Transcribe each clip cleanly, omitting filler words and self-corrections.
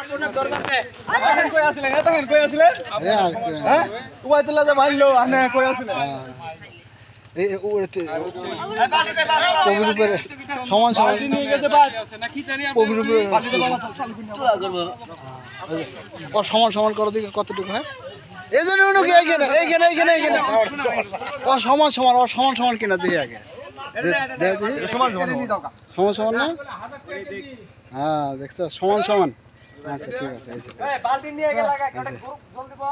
আপনার দরবারে আপনি কই আছিলেন? তখন কই আছিলেন? হ্যাঁ উবাইদুল্লাহ যে মারলো আপনি কই আছিলেন? এই ওরেতে কবির উপরে সমান সমান নিয়ে গেছে বাদ নাকি জানি কবির উপরে ও সমান সমান করো দিকে কতটুকু হয় এই জন্য উনি এইখানে ও সমান সমান ও সমান সমান কিনা দিয়ে আগে সমান সমান না হ্যাঁ দেখছো সমান সমান আচ্ছা ঠিক আছে এই বালতি নিয়ে গেল লাগা একটা জল দিব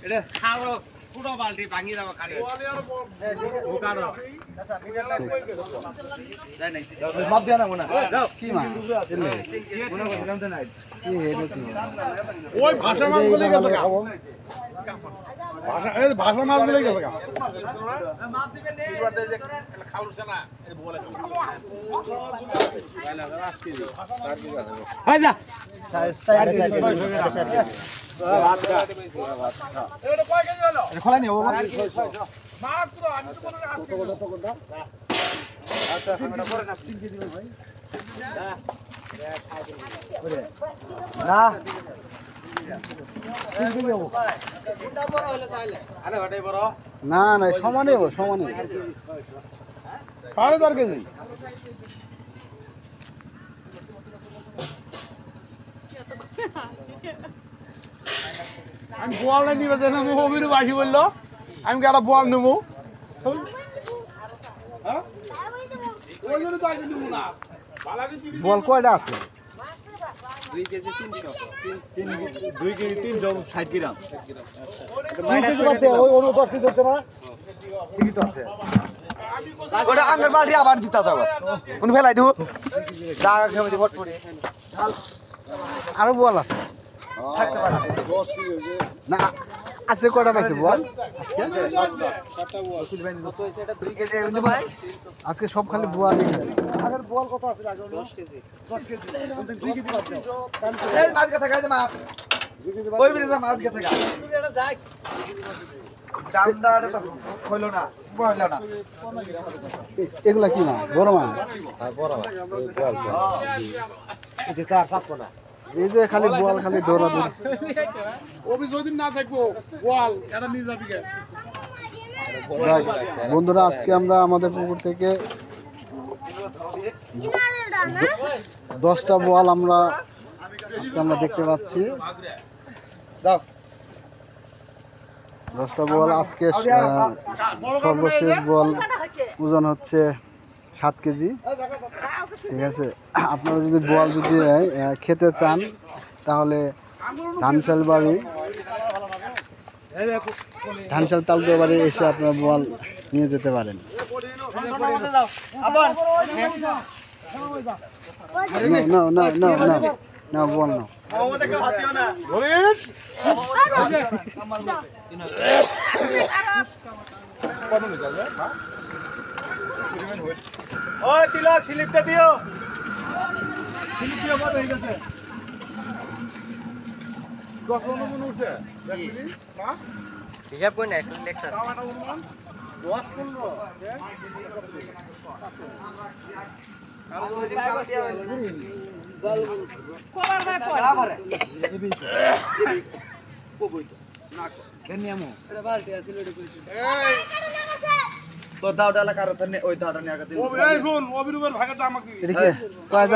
এটা খাও পুরো বালতি ভাঙি দাও খালি ওকাড়ো মাপ দিয়া না মনে কি মাছ এলে মনে করলাম তো নাই কি হেডে তো ওই ভাষা মাছ বলে গেছে গা ভাষা এই ভাষা মাছ বলে গেছে গা মাপ দিবেন নে সিলভারতে যে খাওলছে না এই বলে হাই যা এটা কয় কেজি হলো খোলা নি বাবা মাত্র আমি তো মনে আচ্ছা আমরা পরে না 3 কেজি ভাই না না না সমানে সমানে 4.5 কেজি আমি বল না নিবে দেন আমি হবির বাসি বললো আমি কি একটা বল নেবো হ্যাঁ ওই জন্য তো আগে নেব না বালাকে দিবি বল কয়টা আছে 2 কেজি 360 গ্রাম ওটা আঙ্গার বালতি আবার দিতা যাবে কোন ফেলাই দিব জায়গা খেয়ে ভট পড়ে আরো বল আছে থাকতে পারে না আছে কয়টা পাইছে বল আজকে সব খালি বোয়া লিখে আগের বল কত আছে আগে 10 কেজি 2 কেজি বাদ দাও এই মাছ গেছে গাইছে মাছ কই বিরে যা মাছ গেছে গা এটা যাই দামটা তো হইলো না বড় না এগুলা কি মাছ বড় মাছ এটা চার পাঁচ না এই যে খালি বল খালি দৌড়া দৌড়ি অফিস ওই দিন না থাকবো বল এটা নিয়ে যাবি কে যাক বন্ধুরা আজকে আমরা আমাদের পুকুর থেকে 10টা বল আমরা আজকে আমরা দেখতে পাচ্ছি দাও 10টা বল আজকে সর্বশেষ বল ওজন হচ্ছে 7 কেজি ঠিক আছে আপনারা যদি বল যদি খেতে চান তাহলে ধানশাল তালুকদার বাড়ি এসে আপনারা বল নিয়ে যেতে পারেন আবার না বল না আমাদের কেউ হাতিও না ওই তিলক স্লিপটা দিও স্লিপ দিও কত হয়ে গেছে 10 মন উঠছে দেখলি হ্যাঁ হিসাব কই না একটু লেখা টাকাটা অনুমান 15 তো দাও ডালা কারো তনে ওই দাওটা নিয়ে আগে এই শুন অবিরুবের ভাগটা আমাকে দিবি এদিকে কয়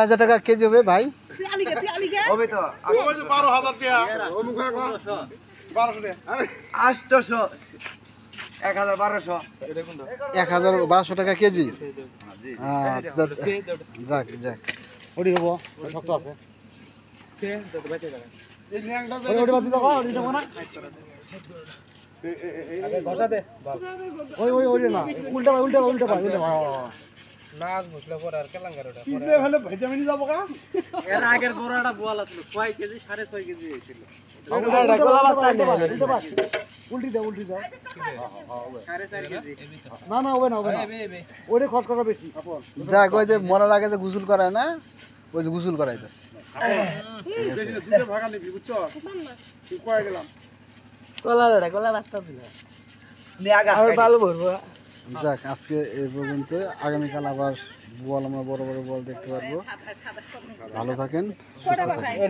হাজার টাকা কেজি হবে ভাই হবে তো ওই যে 12,000 টাকা ও মুখে কো 1200 টাকা 800 1200 1,1200 টাকা কেজি যাক ওটি হবো শক্ত আছে এই ন্যাংটা ওটি বাদ দিতে ওটি দেবো না ওই না উল্টা ভাই নাচ মুছলে পরে আর কেলাঙ্গারটা কিনলে হলে ভিটামিন যাব কা এর আগের বড়টা বোয়াল আছিল 6 কেজি 6.5 কেজি হয়েছিল উল্টি দাও 4.5 কেজি না হবে না ওরে খরচ করা বেশি যাক ওই যে মরার আগে যে গোসল করায় না ওই যে গোসল করাইতে দুটো ভাগা নিবি বুঝছো কি কয় গেলাম কলা বাস্তা দিলা নে আগা আর ভালো ভরবো যাক আজকে এই পর্যন্ত, আগামীকাল আবার বোয়াল আমরা বড় বড় বোয়াল দেখতে পারবো। ভালো থাকেন, সুস্থ থাকেন।